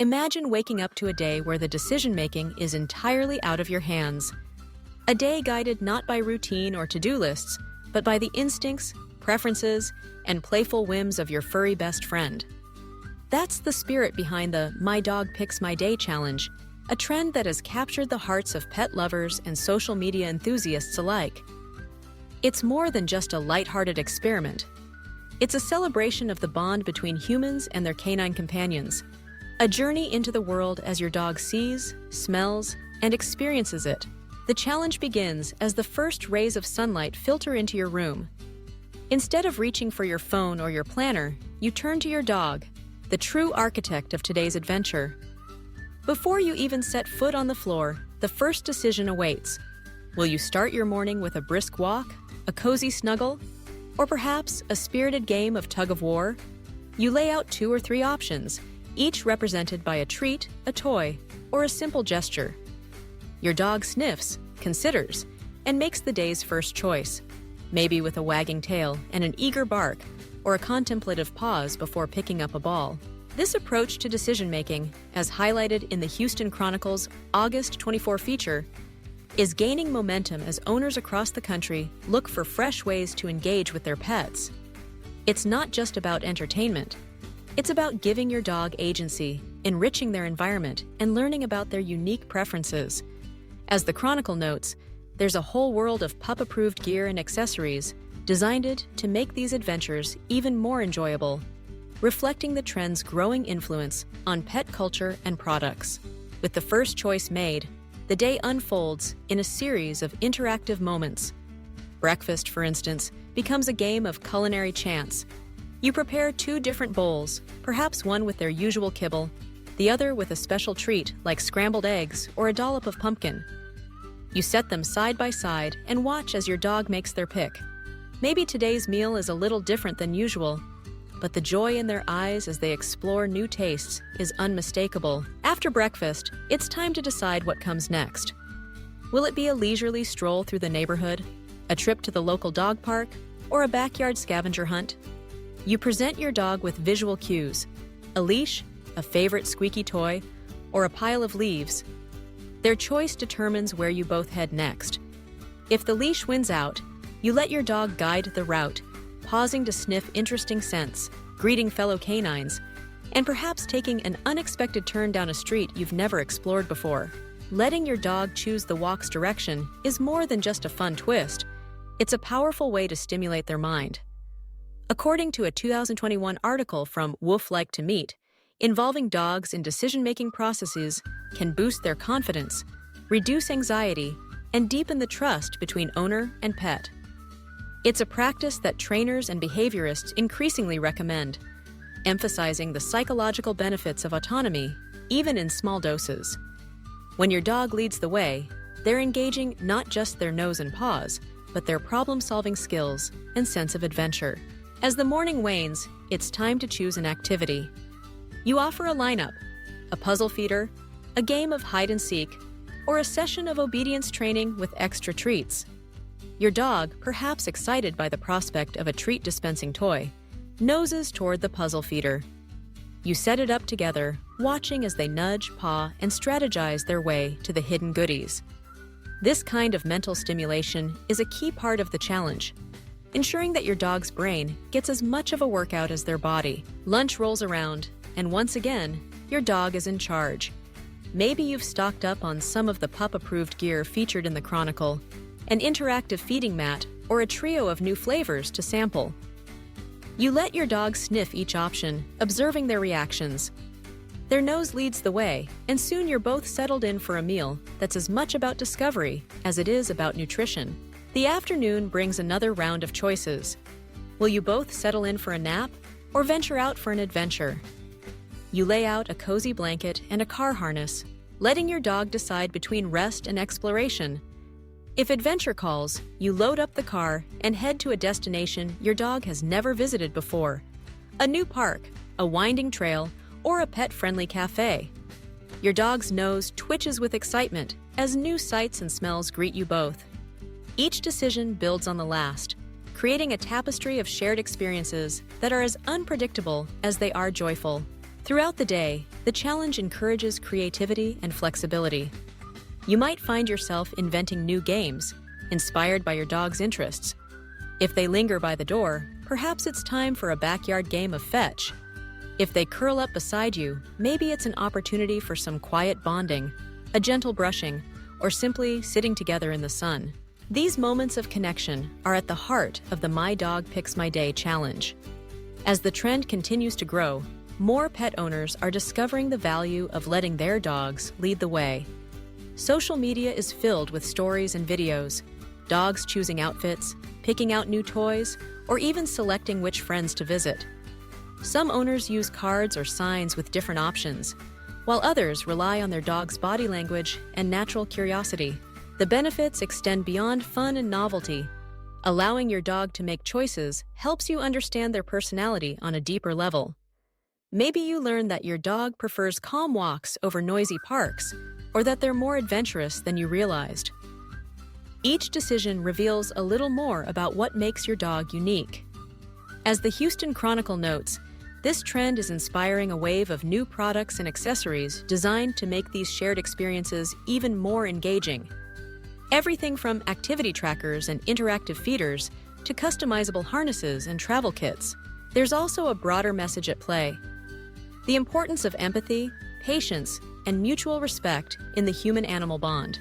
Imagine waking up to a day where the decision-making is entirely out of your hands. A day guided not by routine or to-do lists, but by the instincts, preferences, and playful whims of your furry best friend. That's the spirit behind the My Dog Picks My Day challenge, a trend that has captured the hearts of pet lovers and social media enthusiasts alike. It's more than just a lighthearted experiment. It's a celebration of the bond between humans and their canine companions, a journey into the world as your dog sees, smells, and experiences it. The challenge begins as the first rays of sunlight filter into your room. Instead of reaching for your phone or your planner, you turn to your dog, the true architect of today's adventure. Before you even set foot on the floor, the first decision awaits. Will you start your morning with a brisk walk, a cozy snuggle, or perhaps a spirited game of tug-of-war? You lay out 2 or 3 options, each represented by a treat, a toy, or a simple gesture. Your dog sniffs, considers, and makes the day's first choice, maybe with a wagging tail and an eager bark, or a contemplative pause before picking up a ball. This approach to decision-making, as highlighted in the Houston Chronicle's August 24 feature, is gaining momentum as owners across the country look for fresh ways to engage with their pets. It's not just about entertainment. It's about giving your dog agency, enriching their environment, and learning about their unique preferences. As the Chronicle notes, there's a whole world of pup-approved gear and accessories designed to make these adventures even more enjoyable, reflecting the trend's growing influence on pet culture and products. With the first choice made, the day unfolds in a series of interactive moments. Breakfast, for instance, becomes a game of culinary chance. You prepare 2 different bowls, perhaps one with their usual kibble, the other with a special treat like scrambled eggs or a dollop of pumpkin. You set them side by side and watch as your dog makes their pick. Maybe today's meal is a little different than usual, but the joy in their eyes as they explore new tastes is unmistakable. After breakfast, it's time to decide what comes next. Will it be a leisurely stroll through the neighborhood, a trip to the local dog park, or a backyard scavenger hunt? You present your dog with visual cues, a leash, a favorite squeaky toy, or a pile of leaves. Their choice determines where you both head next. If the leash wins out, you let your dog guide the route, pausing to sniff interesting scents, greeting fellow canines, and perhaps taking an unexpected turn down a street you've never explored before. Letting your dog choose the walk's direction is more than just a fun twist. It's a powerful way to stimulate their mind. According to a 2021 article from Woof Like to Meet, involving dogs in decision-making processes can boost their confidence, reduce anxiety, and deepen the trust between owner and pet. It's a practice that trainers and behaviorists increasingly recommend, emphasizing the psychological benefits of autonomy, even in small doses. When your dog leads the way, they're engaging not just their nose and paws, but their problem-solving skills and sense of adventure. As the morning wanes, it's time to choose an activity. You offer a lineup, a puzzle feeder, a game of hide and seek, or a session of obedience training with extra treats. Your dog, perhaps excited by the prospect of a treat-dispensing toy, noses toward the puzzle feeder. You set it up together, watching as they nudge, paw, and strategize their way to the hidden goodies. This kind of mental stimulation is a key part of the challenge, ensuring that your dog's brain gets as much of a workout as their body. Lunch rolls around, and once again, your dog is in charge. Maybe you've stocked up on some of the pup-approved gear featured in the Chronicle, an interactive feeding mat, or a trio of new flavors to sample. You let your dog sniff each option, observing their reactions. Their nose leads the way, and soon you're both settled in for a meal that's as much about discovery as it is about nutrition. The afternoon brings another round of choices. Will you both settle in for a nap or venture out for an adventure? You lay out a cozy blanket and a car harness, letting your dog decide between rest and exploration. If adventure calls, you load up the car and head to a destination your dog has never visited before. A new park, a winding trail, or a pet-friendly cafe. Your dog's nose twitches with excitement as new sights and smells greet you both. Each decision builds on the last, creating a tapestry of shared experiences that are as unpredictable as they are joyful. Throughout the day, the challenge encourages creativity and flexibility. You might find yourself inventing new games, inspired by your dog's interests. If they linger by the door, perhaps it's time for a backyard game of fetch. If they curl up beside you, maybe it's an opportunity for some quiet bonding, a gentle brushing, or simply sitting together in the sun. These moments of connection are at the heart of the My Dog Picks My Day challenge. As the trend continues to grow, more pet owners are discovering the value of letting their dogs lead the way. Social media is filled with stories and videos, dogs choosing outfits, picking out new toys, or even selecting which friends to visit. Some owners use cards or signs with different options, while others rely on their dog's body language and natural curiosity. The benefits extend beyond fun and novelty. Allowing your dog to make choices helps you understand their personality on a deeper level. Maybe you learn that your dog prefers calm walks over noisy parks, or that they're more adventurous than you realized. Each decision reveals a little more about what makes your dog unique. As the Houston Chronicle notes, this trend is inspiring a wave of new products and accessories designed to make these shared experiences even more engaging. Everything from activity trackers and interactive feeders to customizable harnesses and travel kits. There's also a broader message at play: the importance of empathy, patience, and mutual respect in the human-animal bond.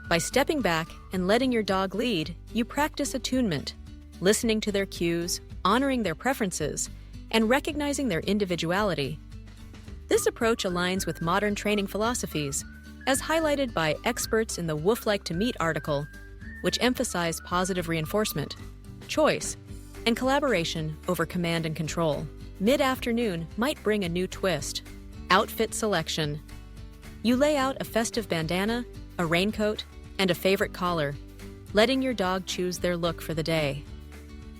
By stepping back and letting your dog lead, you practice attunement, listening to their cues, honoring their preferences, and recognizing their individuality. This approach aligns with modern training philosophies, as highlighted by experts in the Woof Like to Meet article, which emphasize positive reinforcement, choice, and collaboration over command and control. Mid-afternoon might bring a new twist: outfit selection. You lay out a festive bandana, a raincoat, and a favorite collar, letting your dog choose their look for the day.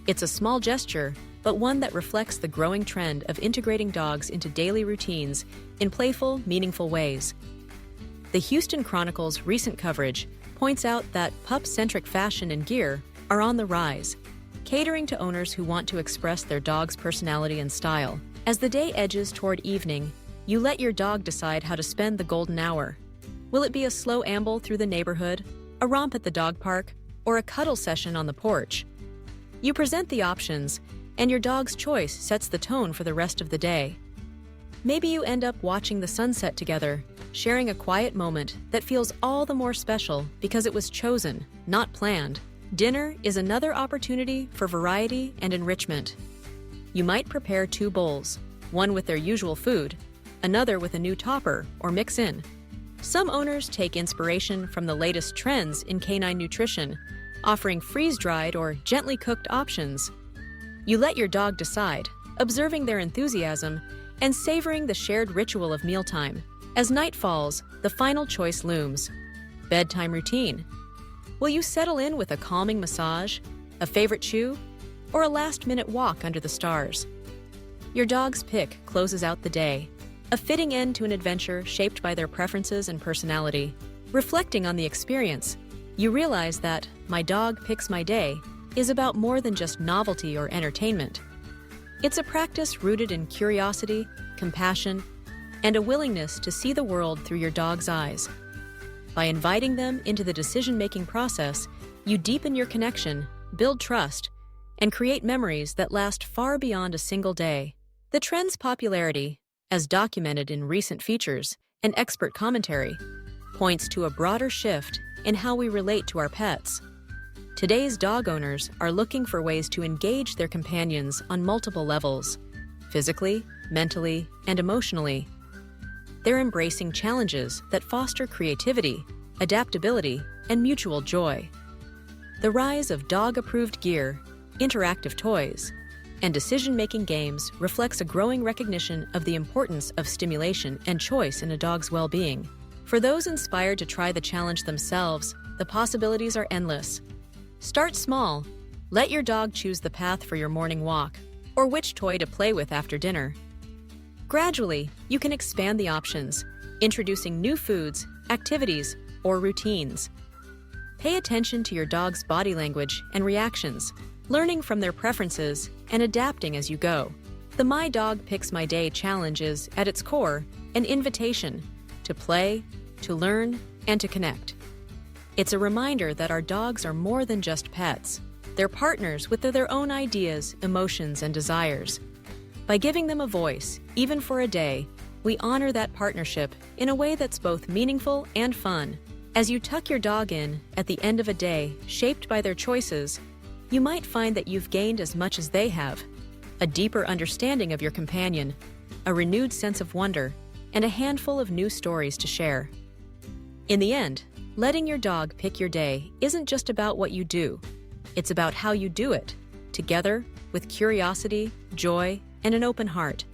It's a small gesture, but one that reflects the growing trend of integrating dogs into daily routines in playful, meaningful ways. The Houston Chronicle's recent coverage points out that pup-centric fashion and gear are on the rise, catering to owners who want to express their dog's personality and style. As the day edges toward evening, you let your dog decide how to spend the golden hour. Will it be a slow amble through the neighborhood, a romp at the dog park, or a cuddle session on the porch? You present the options, and your dog's choice sets the tone for the rest of the day. Maybe you end up watching the sunset together, sharing a quiet moment that feels all the more special because it was chosen, not planned. Dinner is another opportunity for variety and enrichment. You might prepare 2 bowls, one with their usual food, another with a new topper or mix-in. Some owners take inspiration from the latest trends in canine nutrition, offering freeze-dried or gently cooked options. You let your dog decide, observing their enthusiasm and savoring the shared ritual of mealtime. As night falls, the final choice looms: bedtime routine. Will you settle in with a calming massage, a favorite chew, or a last-minute walk under the stars? Your dog's pick closes out the day, a fitting end to an adventure shaped by their preferences and personality. Reflecting on the experience, you realize that My Dog Picks My Day is about more than just novelty or entertainment. It's a practice rooted in curiosity, compassion, and a willingness to see the world through your dog's eyes. By inviting them into the decision-making process, you deepen your connection, build trust, and create memories that last far beyond a single day. The trend's popularity, as documented in recent features and expert commentary, points to a broader shift in how we relate to our pets. Today's dog owners are looking for ways to engage their companions on multiple levels: physically, mentally, and emotionally. They're embracing challenges that foster creativity, adaptability, and mutual joy. The rise of dog-approved gear, interactive toys, and decision-making games reflects a growing recognition of the importance of stimulation and choice in a dog's well-being. For those inspired to try the challenge themselves, the possibilities are endless. Start small. Let your dog choose the path for your morning walk, or which toy to play with after dinner. Gradually, you can expand the options, introducing new foods, activities, or routines. Pay attention to your dog's body language and reactions, learning from their preferences and adapting as you go. The My Dog Picks My Day challenge is, at its core, an invitation to play, to learn, and to connect. It's a reminder that our dogs are more than just pets. They're partners with their own ideas, emotions, and desires. By giving them a voice, even for a day, we honor that partnership in a way that's both meaningful and fun. As you tuck your dog in at the end of a day shaped by their choices, you might find that you've gained as much as they have: a deeper understanding of your companion, a renewed sense of wonder, and a handful of new stories to share. In the end, letting your dog pick your day isn't just about what you do. It's about how you do it, together, with curiosity, joy, and an open heart.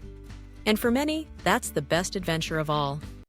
And for many, that's the best adventure of all.